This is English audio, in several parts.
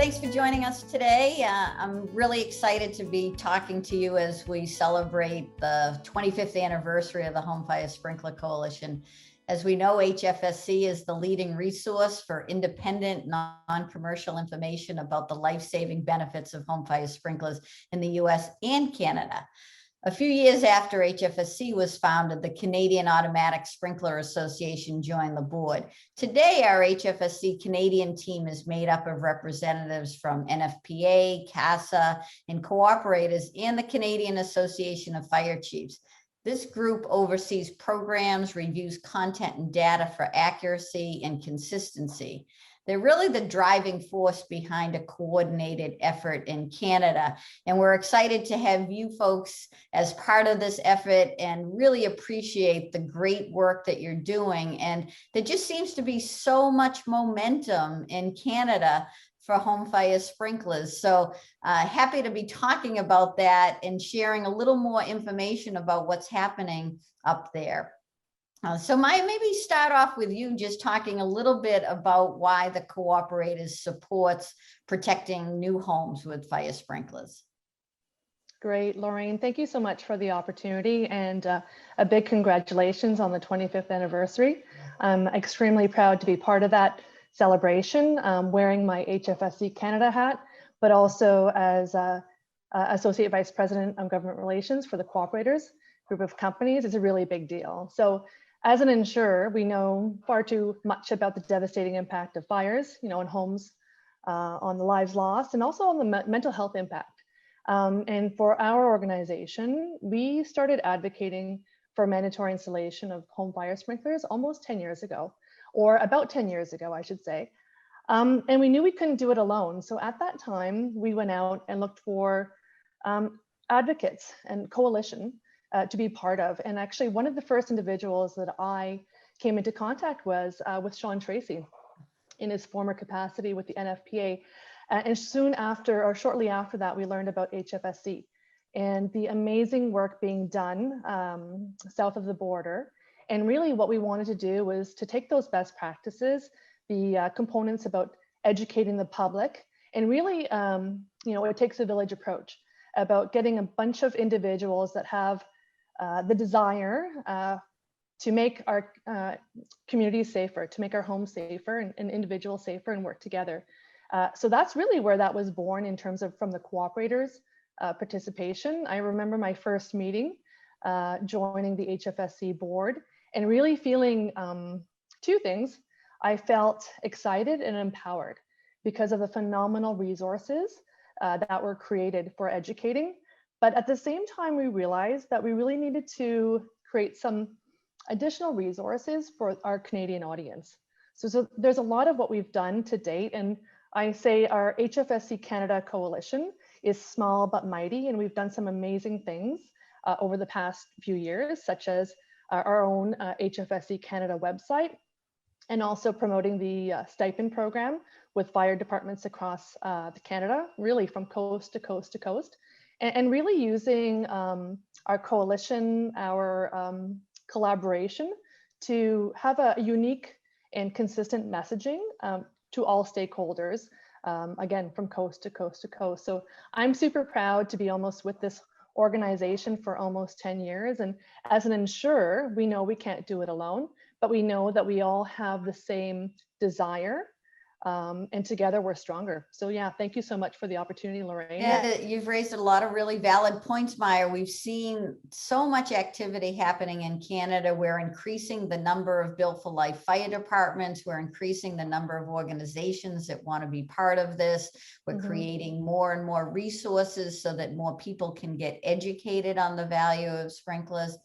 thanks for joining us today. I'm really excited to be talking to you as we celebrate the 25th anniversary of the Home Fire Sprinkler Coalition. As we know, HFSC is the leading resource for independent, non-commercial information about the life-saving benefits of home fire sprinklers in the US and Canada. A few years after HFSC was founded, the Canadian Automatic Sprinkler Association joined the board. Today, our HFSC Canadian team is made up of representatives from NFPA, CASA, and cooperators, and the Canadian Association of Fire Chiefs. This group oversees programs, reviews content and data for accuracy and consistency. They're really the driving force behind a coordinated effort in Canada. And we're excited to have you folks as part of this effort and really appreciate the great work that you're doing. And there just seems to be so much momentum in Canada for home fire sprinklers. So happy to be talking about that and sharing a little more information about what's happening up there. So Maya, maybe start off with you just talking a little bit about why the cooperators supports protecting new homes with fire sprinklers. Great, Lorraine. Thank you so much for the opportunity, and a big congratulations on the 25th anniversary. I'm extremely proud to be part of that celebration, wearing my HFSC Canada hat, but also as Associate Vice President of Government Relations for the Cooperators group of companies. It's a really big deal. So as an insurer, we know far too much about the devastating impact of fires, on homes, on the lives lost, and also on the mental health impact. And for our organization, we started advocating for mandatory installation of home fire sprinklers almost 10 years ago, or about 10 years ago, I should say. And we knew we couldn't do it alone. So at that time, we went out and looked for advocates and coalition to be part of. And actually, one of the first individuals that I came into contact was with Sean Tracey in his former capacity with the NFPA. And soon after, or shortly after that, we learned about HFSC and the amazing work being done south of the border. And really what we wanted to do was to take those best practices, the components about educating the public, and really, it takes a village approach about getting a bunch of individuals that have the desire to make our communities safer, to make our homes safer and individuals safer, and work together. So that's really where that was born in terms of from the cooperators' participation. I remember my first meeting, joining the HFSC board, and really feeling two things. I felt excited and empowered because of the phenomenal resources that were created for educating. But at the same time, we realized that we really needed to create some additional resources for our Canadian audience. So there's a lot of what we've done to date. And I say our HFSC Canada coalition is small but mighty. And we've done some amazing things over the past few years, such as our own HFSC Canada website, and also promoting the stipend program with fire departments across Canada, really from coast to coast to coast. And really using our coalition, our collaboration to have a unique and consistent messaging to all stakeholders, again, from coast to coast to coast. So I'm super proud to be almost with this organization for almost 10 years. And as an insurer, we know we can't do it alone, but we know that we all have the same desire. And together we're stronger. So yeah, thank you so much for the opportunity, Lorraine. Yeah, you've raised a lot of really valid points, Maya. We've seen so much activity happening in Canada. We're increasing the number of Built for Life fire departments. We're increasing the number of organizations that want to be part of this. We're creating more and more resources so that more people can get educated on the value of sprinklers.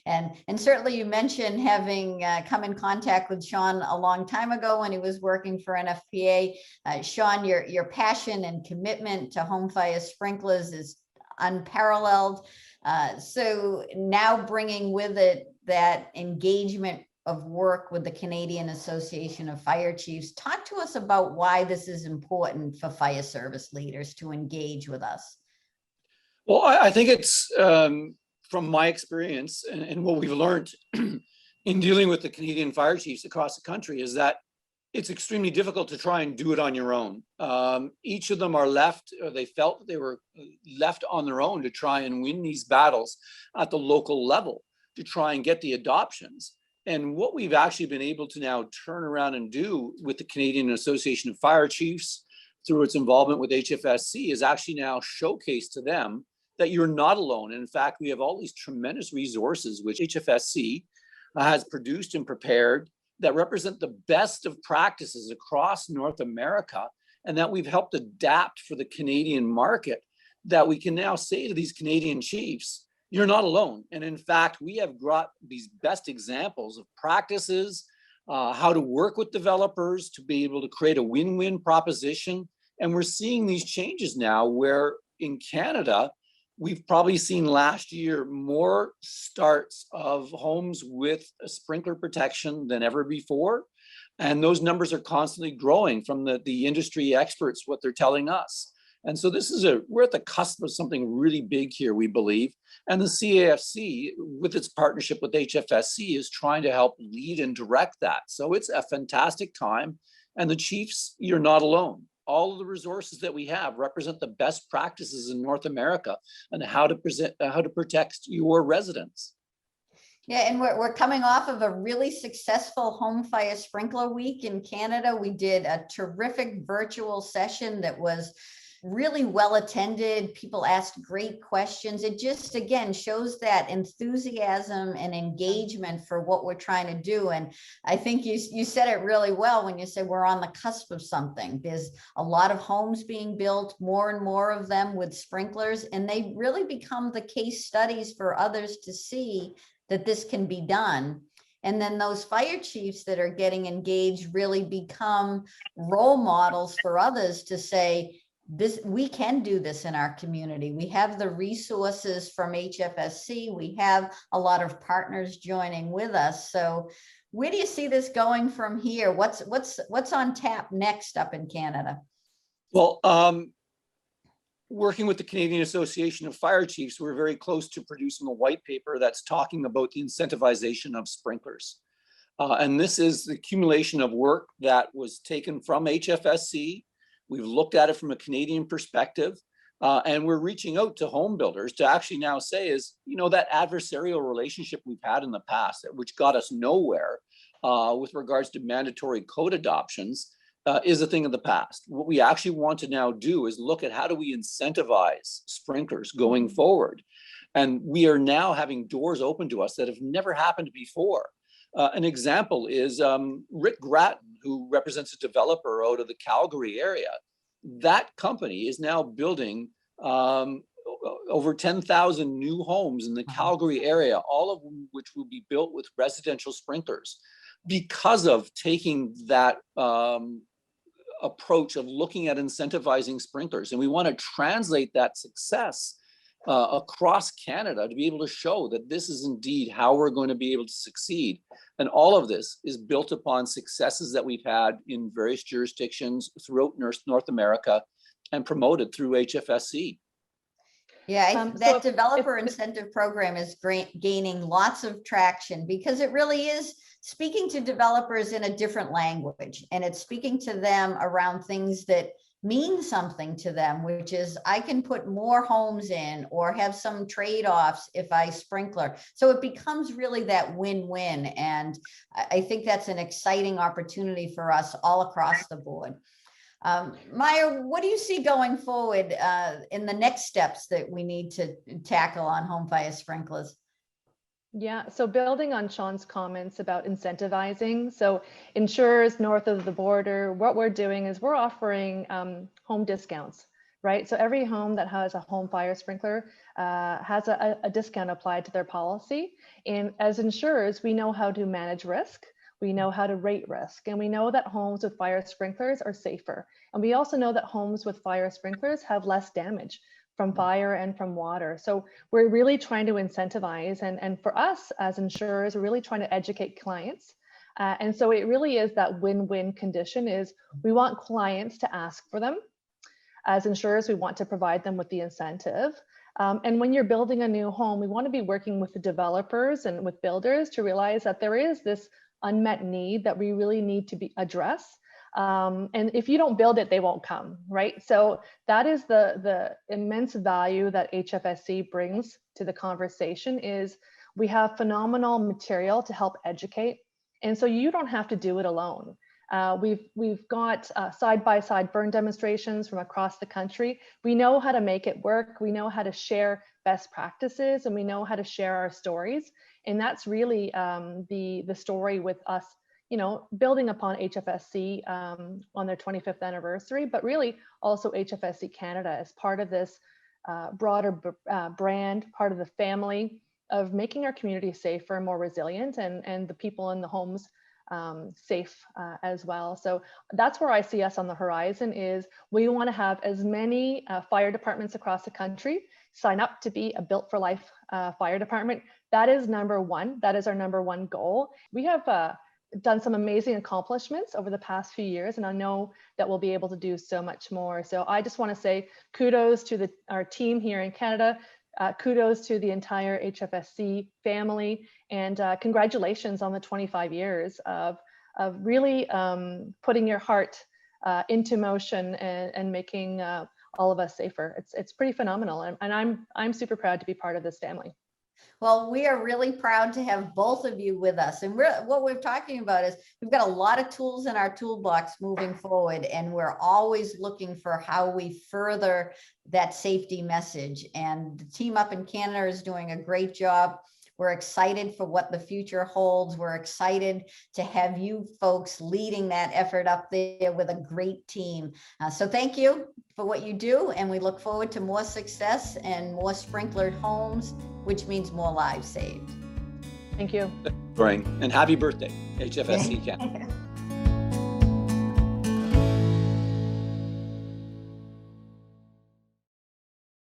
And certainly you mentioned having come in contact with Sean a long time ago when he was working for NFPA. Sean, your passion and commitment to home fire sprinklers is unparalleled. So now bringing with it that engagement of work with the Canadian Association of Fire Chiefs, talk to us about why this is important for fire service leaders to engage with us. Well, I think it's from my experience and what we've learned in dealing with the Canadian fire chiefs across the country is that it's extremely difficult to try and do it on your own. Each of them are left, or they felt they were left on their own to try and win these battles at the local level to try and get the adoptions. And what we've actually been able to now turn around and do with the Canadian Association of Fire Chiefs through its involvement with HFSC is actually now showcase to them that you're not alone. And in fact, we have all these tremendous resources which HFSC has produced and prepared that represent the best of practices across North America, and that we've helped adapt for the Canadian market, that we can now say to these Canadian chiefs, you're not alone. And in fact, we have brought these best examples of practices, how to work with developers to be able to create a win-win proposition. And we're seeing these changes now where in Canada, we've probably seen last year more starts of homes with a sprinkler protection than ever before. And those numbers are constantly growing from the industry experts, what they're telling us. And so we're at the cusp of something really big here, we believe. And the CAFC, with its partnership with HFSC, is trying to help lead and direct that. So it's a fantastic time. And the chiefs, you're not alone. All of the resources that we have represent the best practices in North America and how to protect your residents. Yeah, and we're coming off of a really successful home fire sprinkler week in Canada. We did a terrific virtual session that was really well attended. People asked great questions. It just, again, shows that enthusiasm and engagement for what we're trying to do. And I think you said it really well when you say we're on the cusp of something. There's a lot of homes being built, more and more of them with sprinklers, and they really become the case studies for others to see that this can be done. And then those fire chiefs that are getting engaged really become role models for others to say, we can do this in our community. We have the resources from HFSC. We have a lot of partners joining with us. So where do you see this going from here? What's on tap next up in Canada? Well, working with the Canadian Association of Fire Chiefs, we're very close to producing a white paper that's talking about the incentivization of sprinklers. And this is the accumulation of work that was taken from HFSC. We've looked at it from a Canadian perspective, and we're reaching out to home builders to actually now say is, that adversarial relationship we've had in the past, which got us nowhere with regards to mandatory code adoptions, is a thing of the past. What we actually want to now do is look at how do we incentivize sprinklers going forward. And we are now having doors open to us that have never happened before. An example is Rick Grattan, who represents a developer out of the Calgary area. That company is now building over 10,000 new homes in the Calgary area, all of which will be built with residential sprinklers because of taking that approach of looking at incentivizing sprinklers. And we want to translate that success across Canada to be able to show that this is indeed how we're going to be able to succeed. And all of this is built upon successes that we've had in various jurisdictions throughout North America and promoted through HFSC. Yeah, that developer incentive program is gaining lots of traction because it really is speaking to developers in a different language, and it's speaking to them around things that mean something to them, which is I can put more homes in or have some trade-offs if I sprinkler. So it becomes really that win-win. And I think that's an exciting opportunity for us all across the board. Maya, what do you see going forward in the next steps that we need to tackle on home fire sprinklers? Yeah, so building on Sean's comments about incentivizing, so insurers north of the border, what we're doing is we're offering home discounts, right? So every home that has a home fire sprinkler has a discount applied to their policy. And as insurers, we know how to manage risk. We know how to rate risk, and we know that homes with fire sprinklers are safer. And we also know that homes with fire sprinklers have less damage from fire and from water. So we're really trying to incentivize, and for us as insurers, we're really trying to educate clients. And so it really is that win-win condition is we want clients to ask for them. As insurers, we want to provide them with the incentive. And when you're building a new home, we want to be working with the developers and with builders to realize that there is this unmet need that we really need to address. And if you don't build it, they won't come, right? So that is the immense value that HFSC brings to the conversation. Is we have phenomenal material to help educate. And so you don't have to do it alone. We've got side-by-side burn demonstrations from across the country. We know how to make it work. We know how to share best practices, and we know how to share our stories. And that's really the story with us, you know, building upon HFSC on their 25th anniversary, but really also HFSC Canada as part of this broader brand, part of the family of making our community safer, more resilient, and the people in the homes safe as well. So that's where I see us on the horizon. Is we want to have as many fire departments across the country sign up to be a Built for Life fire department. That is number one. That is our number one goal. We have done some amazing accomplishments over the past few years, and I know that we'll be able to do so much more. So I just want to say kudos to our team here in Canada. Kudos to the entire HFSC family, and congratulations on the 25 years of really putting your heart into motion and making all of us safer. It's pretty phenomenal, and I'm super proud to be part of this family. Well, we are really proud to have both of you with us. And what we're talking about is we've got a lot of tools in our toolbox moving forward, and we're always looking for how we further that safety message. And the team up in Canada is doing a great job. We're excited for what the future holds. We're excited to have you folks leading that effort up there with a great team. So thank you for what you do, and we look forward to more success and more sprinklered homes, which means more lives saved. Thank you. Lorraine, and happy birthday, HFSC Canada.